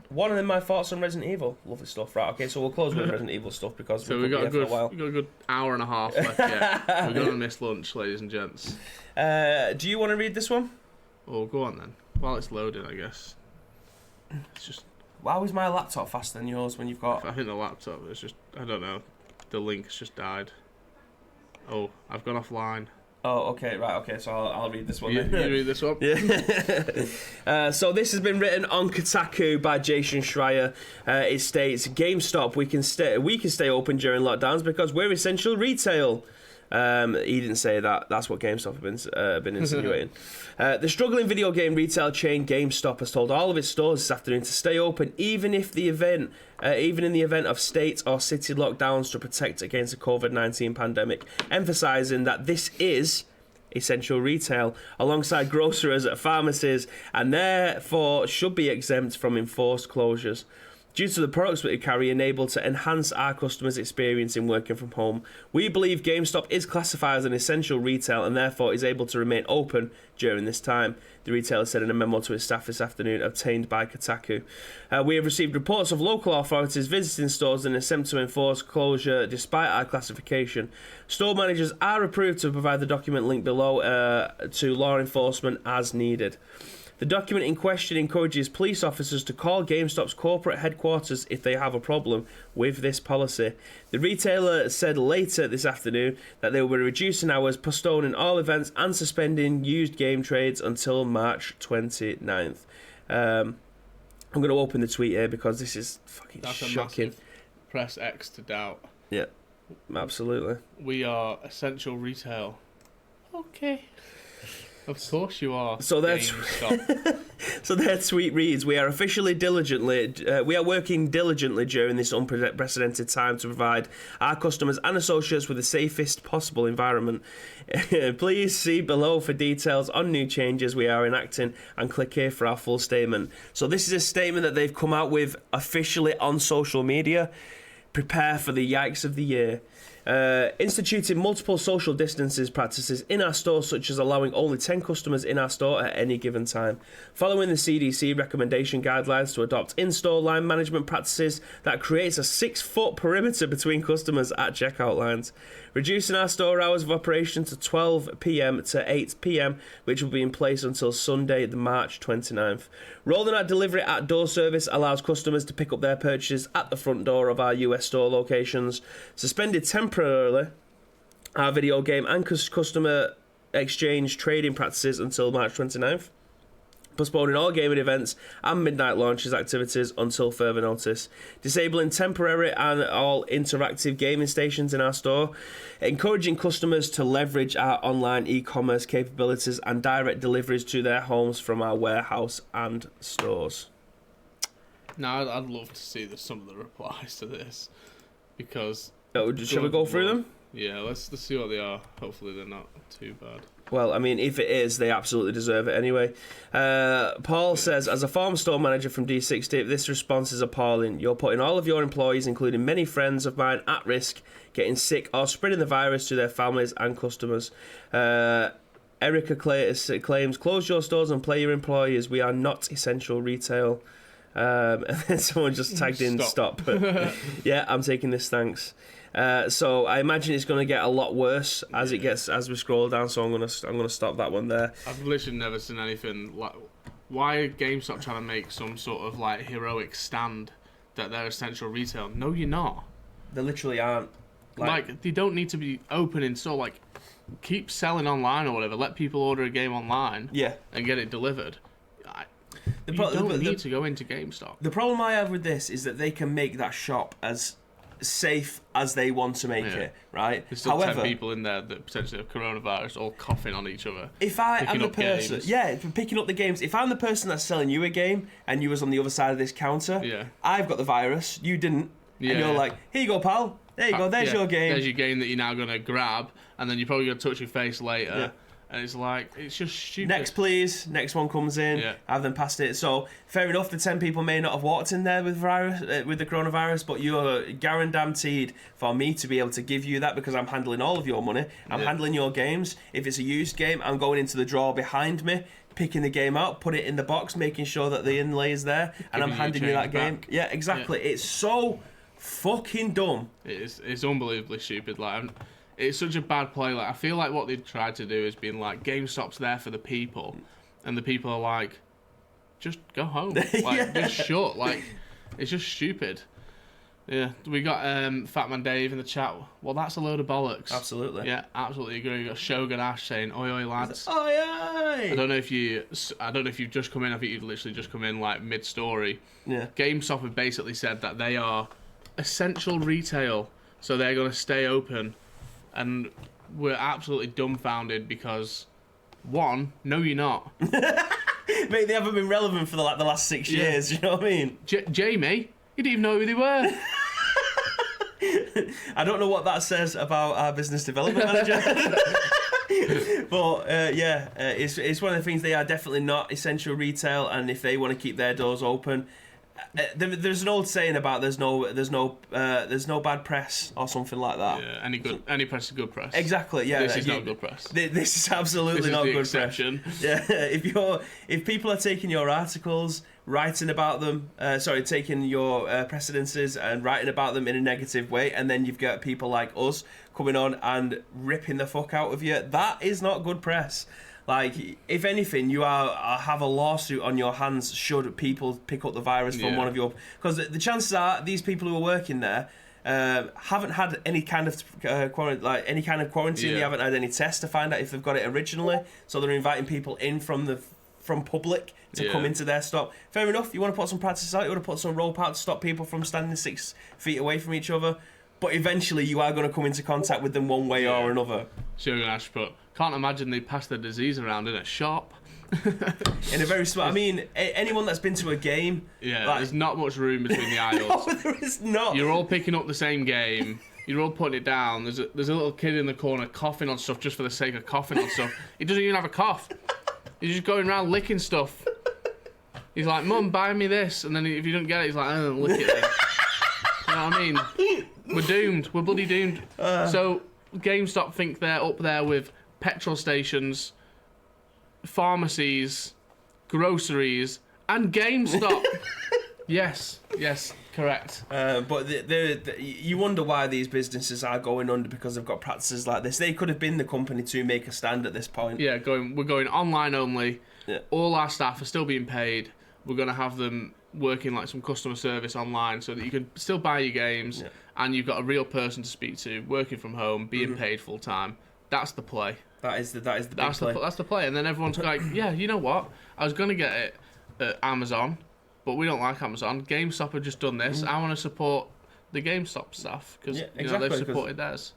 One, and then my thoughts on Resident Evil. Lovely stuff. Right, okay, so we'll close with Resident Evil stuff because so we've got a good hour and a half left yet. We're going to miss lunch, ladies and gents. Do you want to read this one? Oh, go on then. While it's loading, I guess. It's just. Why was my laptop faster than yours when you've got? I think the laptop is just. I don't know. The link's just died. Oh, I've gone offline. Oh, okay, right, okay, so I'll read this one then. You read this one? Yeah. So this has been written on Kotaku by Jason Schreier. It states, GameStop, we can stay open during lockdowns because we're essential retail. He didn't say that. That's what GameStop have been insinuating. The struggling video game retail chain GameStop has told all of its stores this afternoon to stay open, even in the event of state or city lockdowns to protect against the COVID-19 pandemic, emphasising that this is essential retail alongside groceries, pharmacies, and therefore should be exempt from enforced closures. Due to the products we carry enabled to enhance our customers' experience in working from home, we believe GameStop is classified as an essential retail and therefore is able to remain open during this time, the retailer said in a memo to its staff this afternoon, obtained by Kotaku. We have received reports of local authorities visiting stores in an attempt to enforce closure despite our classification. Store managers are approved to provide the document linked below to law enforcement as needed. The document in question encourages police officers to call GameStop's corporate headquarters if they have a problem with this policy. The retailer said later this afternoon that they will be reducing hours, postponing all events and suspending used game trades until March 29th. I'm going to open the tweet here because this is fucking shocking. Press X to doubt. Yeah, absolutely. We are essential retail. Okay. Of course you are. So their tweet reads: "We are working diligently during this unprecedented time to provide our customers and associates with the safest possible environment. Please see below for details on new changes we are enacting and click here for our full statement." So this is a statement that they've come out with officially on social media. Prepare for the yikes of the year. Instituting multiple social distances practices in our store, such as allowing only 10 customers in our store at any given time. Following the CDC recommendation guidelines to adopt in-store line management practices that creates a 6-foot perimeter between customers at checkout lines. Reducing our store hours of operation to 12 p.m. to 8 p.m, which will be in place until Sunday, the March 29th. Rolling out delivery at door service allows customers to pick up their purchases at the front door of our US store locations. Suspended temporarily our video game and customer exchange trading practices until March 29th. Postponing all gaming events and midnight launches activities until further notice. Disabling temporary and all interactive gaming stations in our store. Encouraging customers to leverage our online e-commerce capabilities and direct deliveries to their homes from our warehouse and stores. Now, I'd love to see some of the replies to this, because... shall we go through them? Yeah, let's see what they are. Hopefully they're not too bad. Well, I mean, if it is, they absolutely deserve it anyway. Paul says, as a former store manager from D60, this response is appalling. You're putting all of your employees, including many friends of mine, at risk, getting sick or spreading the virus to their families and customers. Erica claims, close your stores and play your employees. We are not essential retail. And then someone just tagged in, stop. Yeah, I'm taking this, thanks. So I imagine it's going to get a lot worse as we scroll down. So I'm going to stop that one there. I've literally never seen anything like. Why are GameStop trying to make some sort of like heroic stand that they're essential retail? No, you're not. They literally aren't. Like they don't need to be open in store. Like, keep selling online or whatever. Let people order a game online. Yeah. And get it delivered. You don't need to go into GameStop. The problem I have with this is that they can make that shop as safe as they want to make it, right? There's still 10 people in there that potentially have coronavirus, all coughing on each other. If I am the person, picking up the games. If I'm the person that's selling you a game and you was on the other side of this counter, I've got the virus, you didn't, and you're like, here you go, pal. There you go. There's your game. There's your game that you're now gonna grab, and then you're probably gonna touch your face later. Yeah. And it's like, it's just stupid. Next, please. Next one comes in. Yeah. I've then passed it. So, fair enough, the 10 people may not have walked in there with the coronavirus, but you're guaranteed for me to be able to give you that because I'm handling all of your money. I'm handling your games. If it's a used game, I'm going into the drawer behind me, picking the game out, put it in the box, making sure that the inlay is there, and I'm handing you that game. Yeah, exactly. Yeah. It's so fucking dumb. It's unbelievably stupid. Like, it's such a bad play. Like, I feel like what they've tried to do is being like, GameStop's there for the people, and the people are like, just go home. Like, just shut. Like, it's just stupid. Yeah, we got Fat Man Dave in the chat. Well, that's a load of bollocks. Absolutely. Yeah, absolutely agree. We got Shogun Ash saying, "Oi, oi, lads." Oi, oi. I don't know if you've just come in. I think you've literally just come in like mid-story. Yeah. GameStop have basically said that they are essential retail, so they're going to stay open. And we're absolutely dumbfounded because, one, no, you're not. Mate, they haven't been relevant for the last 6 years. You know what I mean? Jamie, you didn't even know who they were. I don't know what that says about our business development manager. But it's one of the things. They are definitely not essential retail, and if they want to keep their doors open, there's an old saying about there's no bad press or something like that. Yeah, any press is good press. Exactly. Yeah, this is not good press. This is absolutely not good exception. press. Yeah, if people are taking your articles, writing about them, taking your precedences and writing about them in a negative way, and then you've got people like us coming on and ripping the fuck out of you, that is not good press. Like, if anything, you have a lawsuit on your hands should people pick up the virus from one of your... Because the chances are these people who are working there haven't had any kind of quarantine. They haven't had any tests to find out if they've got it originally. So they're inviting people in from public to come into their stop. Fair enough. You want to put some practice out. You want to put some rope out to stop people from standing 6 feet away from each other. But eventually, you are going to come into contact with them one way or another. So you're going to have to put... Can't imagine they pass the disease around in a shop. In a very smart... I mean, anyone that's been to a game... Yeah, there's not much room between the aisles. No, there is not. You're all picking up the same game. You're all putting it down. There's a little kid in the corner coughing on stuff just for the sake of coughing on stuff. He doesn't even have a cough. He's just going around licking stuff. He's like, Mum, buy me this. And then if you don't get it, he's like, oh, lick it then. You know what I mean? We're doomed. We're bloody doomed. So GameStop think they're up there with petrol stations, pharmacies, groceries, and GameStop. Yes, correct. But you wonder why these businesses are going under because they've got practices like this. They could have been the company to make a stand at this point. Yeah, we're going online only. Yeah. All our staff are still being paid. We're going to have them working like some customer service online so that you can still buy your games and you've got a real person to speak to, working from home, being paid full time. That's the play. That's the big play. That's the play. And then everyone's like, yeah, you know what? I was going to get it at Amazon, but we don't like Amazon. GameStop have just done this. I want to support the GameStop stuff because they've supported theirs.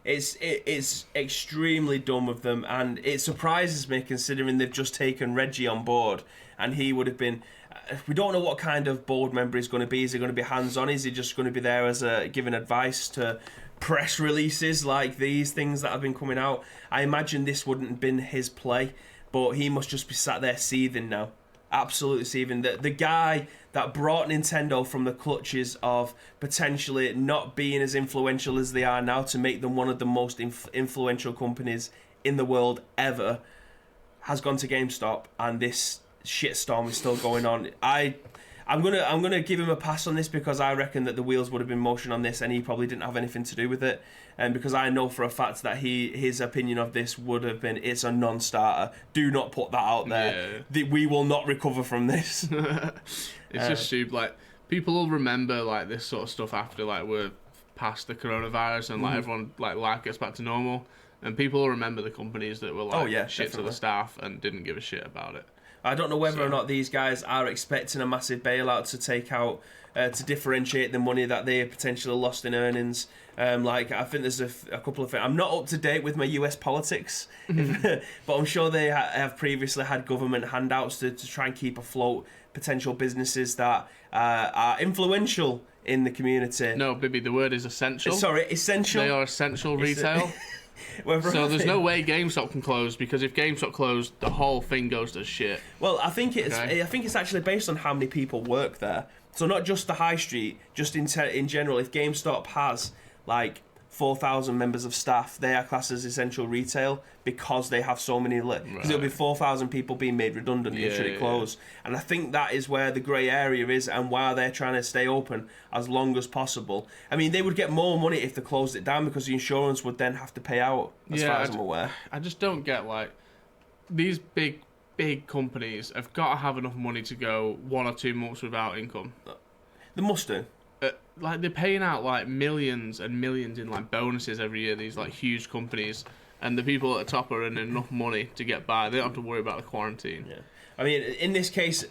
It's extremely dumb of them, and it surprises me considering they've just taken Reggie on board, and he would have been... We don't know what kind of board member he's going to be. Is he going to be hands-on? Is he just going to be there as giving advice to press releases like these things that have been coming out? I imagine this wouldn't have been his play, but he must just be sat there seething now. Absolutely seething. The guy that brought Nintendo from the clutches of potentially not being as influential as they are now to make them one of the most influential companies in the world ever has gone to GameStop, and this shitstorm is still going on. I'm gonna give him a pass on this because I reckon that the wheels would have been motion on this, and he probably didn't have anything to do with it. And because I know for a fact that his opinion of this would have been, it's a non-starter. Do not put that out there. Yeah. We will not recover from this. It's just stupid. Like, people will remember like this sort of stuff after like we're past the coronavirus and like everyone like life gets back to normal, and people will remember the companies that were like shit definitely. To the staff and didn't give a shit about it. I don't know whether or not these guys are expecting a massive bailout to take out, to differentiate the money that they potentially lost in earnings. I think there's a couple of things. I'm not up to date with my US politics, but I'm sure they have previously had government handouts to try and keep afloat potential businesses that are influential in the community. No, Bibby, the word is essential. Sorry, essential. They are essential retail. So there's no way GameStop can close, because if GameStop closed, the whole thing goes to shit. Well, I think it's actually based on how many people work there. So not just the high street, just in general. If GameStop has like 4,000 members of staff, they are classed as essential retail because they have so many. Because it'll be 4,000 people being made redundant should it close. And I think that is where the grey area is, and why they're trying to stay open as long as possible. I mean, they would get more money if they closed it down because the insurance would then have to pay out, as far as I'm aware. I just don't get, like, these big companies have got to have enough money to go 1 or 2 months without income. They must do. Like, they're paying out like millions and millions in like bonuses every year, these like huge companies, and the people at the top are earning enough money to get by. They don't have to worry about the quarantine. Yeah. I mean, in this case,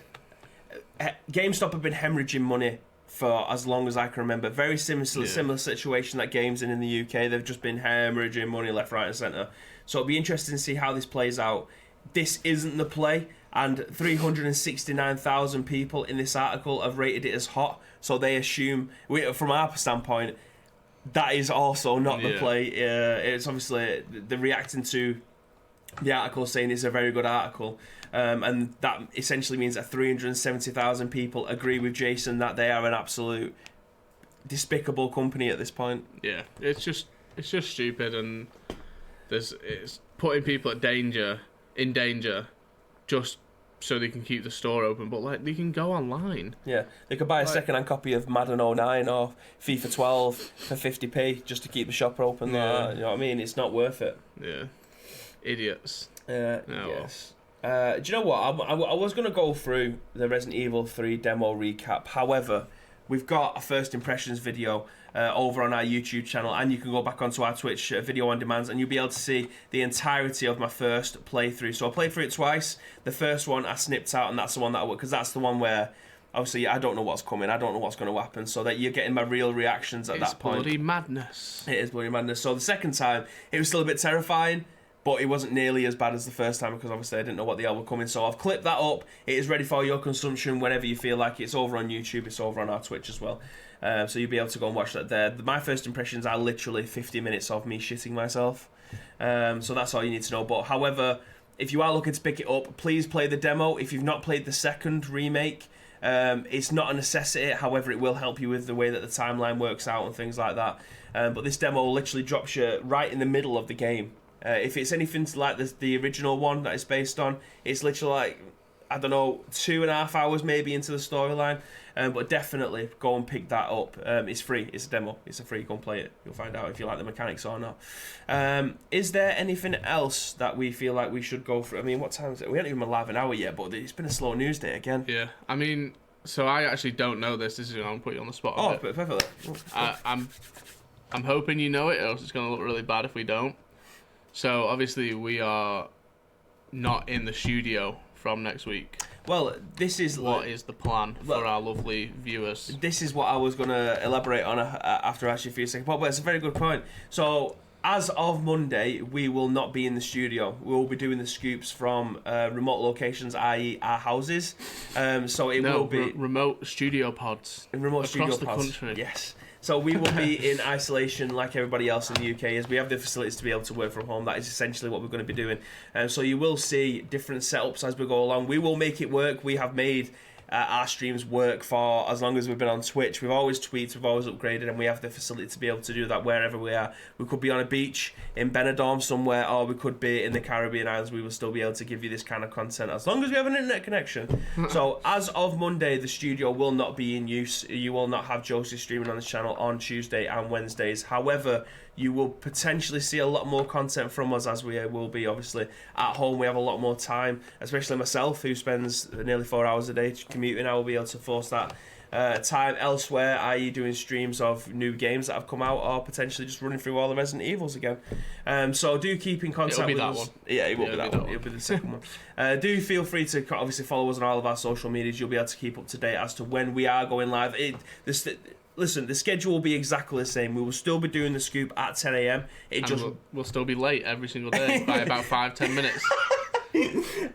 GameStop have been hemorrhaging money for as long as I can remember. Very similar situation that games in the UK. They've just been hemorrhaging money left, right, and centre. So it'll be interesting to see how this plays out. This isn't the play, and 369,000 people in this article have rated it as hot. So they assume, from our standpoint, that is also not the play. It's obviously they're reacting to the article saying it's a very good article. And that essentially means that 370,000 people agree with Jason that they are an absolute despicable company at this point. Yeah, it's just stupid, and it's putting people in danger, just so they can keep the store open. But like, they can go online. Yeah, they could buy a second-hand copy of Madden 09 or FIFA 12 for 50p just to keep the shop open. Yeah. You know what I mean? It's not worth it. Yeah, idiots. Yes. Do you know what? I was going to go through the Resident Evil 3 demo recap. However, we've got a first impressions video over on our YouTube channel, and you can go back onto our Twitch video on demand, and you'll be able to see the entirety of my first playthrough. So I played through it twice. The first one I snipped out, and that's the one because that's the one where obviously I don't know what's coming. I don't know what's going to happen. So that you're getting my real reactions at that point. It's bloody madness. It is bloody madness. So the second time, it was still a bit terrifying. But it wasn't nearly as bad as the first time because obviously I didn't know what the hell were coming. So I've clipped that up. It is ready for your consumption whenever you feel like it. It's over on YouTube. It's over on our Twitch as well. So you'll be able to go and watch that there. My first impressions are literally 50 minutes of me shitting myself. So that's all you need to know. But however, if you are looking to pick it up, please play the demo. If you've not played the second remake, it's not a necessity. However, it will help you with the way that the timeline works out and things like that. But this demo literally drops you right in the middle of the game. If it's anything like the original one that it's based on, it's literally like, I don't know, 2.5 hours maybe into the storyline. But definitely go and pick that up. It's free. It's a demo. It's a free. Go and play it. You'll find out if you like the mechanics or not. Is there anything else that we feel like we should go through? I mean, what time is it? We haven't even been live an hour yet, but it's been a slow news day again. Yeah, I mean, so I actually don't know this. This is going to put you on the spot. Oh, perfectly. I'm hoping you know it, or else it's going to look really bad if we don't. So obviously we are not in the studio from next week. Well, this is what is the plan for our lovely viewers. This is what I was going to elaborate on after I asked you for your second point, but it's a very good point. So as of Monday, we will not be in the studio. We will be doing the scoops from remote locations, i.e. our houses. So it will be remote studio pods across the country. Yes. So we will be in isolation like everybody else in the UK, as we have the facilities to be able to work from home. That is essentially what we're going to be doing. So you will see different setups as we go along. We will make it work. We have made our streams work for as long as we've been on Twitch. We've always tweeted, we've always upgraded, and we have the facility to be able to do that wherever we are. We could be on a beach in Benidorm somewhere, or we could be in the Caribbean islands. We will still be able to give you this kind of content as long as we have an internet connection. So as of Monday, the studio will not be in use. You will not have Josie streaming on this channel on Tuesday and Wednesdays. However, you will potentially see a lot more content from us, as we will be obviously at home. We have a lot more time, especially myself, who spends nearly 4 hours a day commuting. I will be able to force that time elsewhere, i.e. doing streams of new games that have come out, or potentially just running through all the Resident Evils again. So do keep in contact with us. Yeah, it will be that one. It'll be the second one. Do feel free to obviously follow us on all of our social medias. You'll be able to keep up to date as to when we are going live. Listen, the schedule will be exactly the same. We will still be doing the scoop at 10 a.m. We'll still be late every single day by about 5-10 minutes.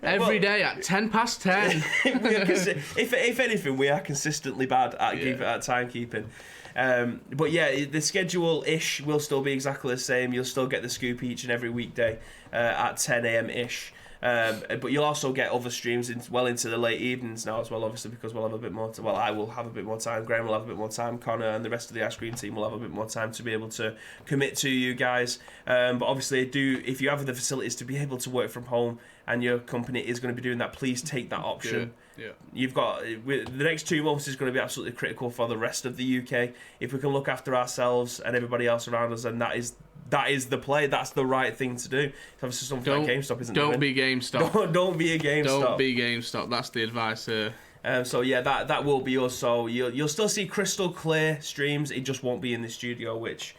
Every day at 10 past 10. If anything, we are consistently bad at timekeeping. But yeah, the schedule-ish will still be exactly the same. You'll still get the scoop each and every weekday at 10 a.m.-ish. But you'll also get other streams into the late evenings now as well, obviously, because we'll have a bit more I will have a bit more time, Graham will have a bit more time, Connor and the rest of the Ice Cream team will have a bit more time to be able to commit to you guys. But obviously, if you have the facilities to be able to work from home and your company is going to be doing that, please take that option. Yeah. You've got the next 2 months is going to be absolutely critical for the rest of the UK. If we can look after ourselves and everybody else around us, then that is the play. That's the right thing to do. It's obviously something like GameStop isn't doing. Don't be GameStop. Don't be a GameStop. Don't be GameStop. That's the advice here. So yeah, that will be us. So you'll still see crystal clear streams. It just won't be in the studio, which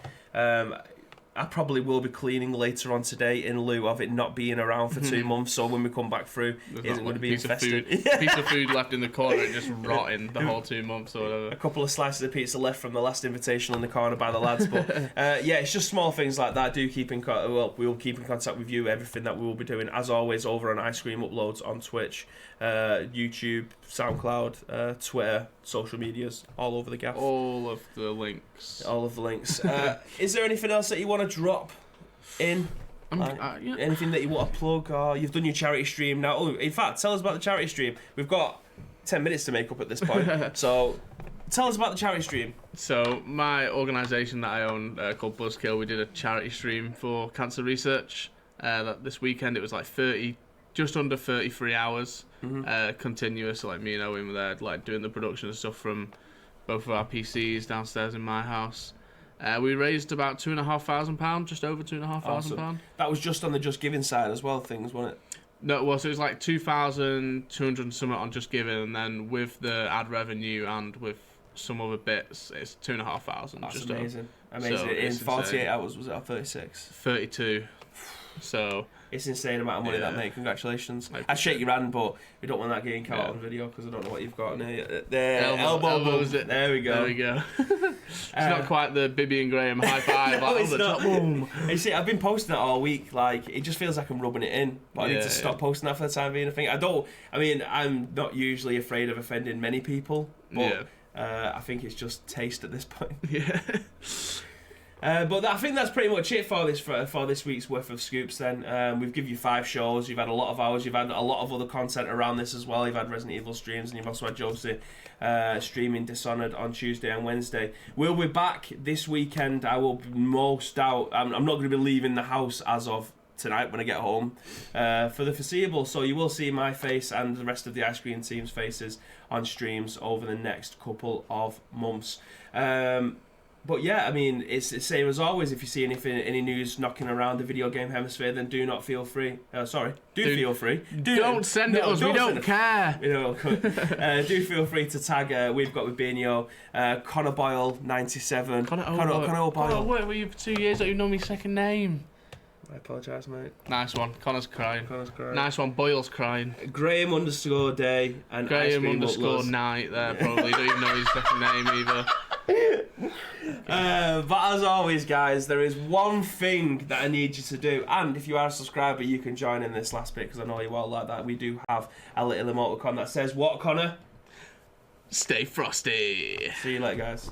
I probably will be cleaning later on today in lieu of it not being around for 2 months. So when we come back through, it isn't going to be infested. Piece of food left in the corner and just rotting the whole 2 months or whatever. A couple of slices of pizza left from the last invitation in the corner by the lads. But yeah, it's just small things like that. Do keep in we'll keep in contact with you. Everything that we will be doing, as always, over on Ice Cream Uploads on Twitch, YouTube, SoundCloud, Twitter, social medias, all over the gaff. All of the links. Is there anything else that you want to drop in? Anything that you want to plug? Or you've done your charity stream now. Oh, in fact, tell us about the charity stream. We've got 10 minutes to make up at this point. So tell us about the charity stream. So my organisation that I own, called Buzzkill, we did a charity stream for cancer research. This weekend it was like just under 33 hours, continuous. Like me and Owen were there, like doing the production and stuff from both of our PCs downstairs in my house. We raised about £2,500, just over £2,500. Awesome. That was just on the Just Giving side as well, things, wasn't it? No, well, so it was like 2,200 and something on Just Giving, and then with the ad revenue and with some other bits, it's 2,500. That's just amazing. Amazing. So in 48 hours, was it, or 36? 32. So it's insane amount of money that, mate. Congratulations. I shake your hand, but we don't want that getting caught on video because I don't know what you've got there. Elbows. There we go. It's not quite the Bibby and Graham high five. No, it's not. Boom. You see, I've been posting that all week. Like, it just feels like I'm rubbing it in, but I need to stop posting that for the time being. I'm not usually afraid of offending many people, but I think it's just taste at this point. Yeah. But I think that's pretty much it for this week's worth of scoops then. We've given you 5 shows, you've had a lot of hours, you've had a lot of other content around this as well. You've had Resident Evil streams, and you've also had Josie streaming Dishonored on Tuesday and Wednesday. We'll be back this weekend. I will most doubt, I'm not going to be leaving the house as of tonight when I get home for the foreseeable, so you will see my face and the rest of the Ice Cream team's faces on streams over the next couple of months. But yeah, I mean, it's the same as always. If you see any news knocking around the video game hemisphere, then do feel free. Feel free. Don't send it us. We don't care. Do feel free to tag. We've got with Benio, Connor Boyle 97. Connor Boyle. I worked with you for 2 years. Don't even know my second name. I apologise, mate. Nice one. Connor's crying. Nice one. Boyle's crying. Graham _day and Graham _night there. Probably don't even know his second name either. But as always, guys, there is one thing that I need you to do, and if you are a subscriber, you can join in this last bit because I know you all like that. We do have a little emoticon that says what, Connor? Stay frosty. See you later, guys.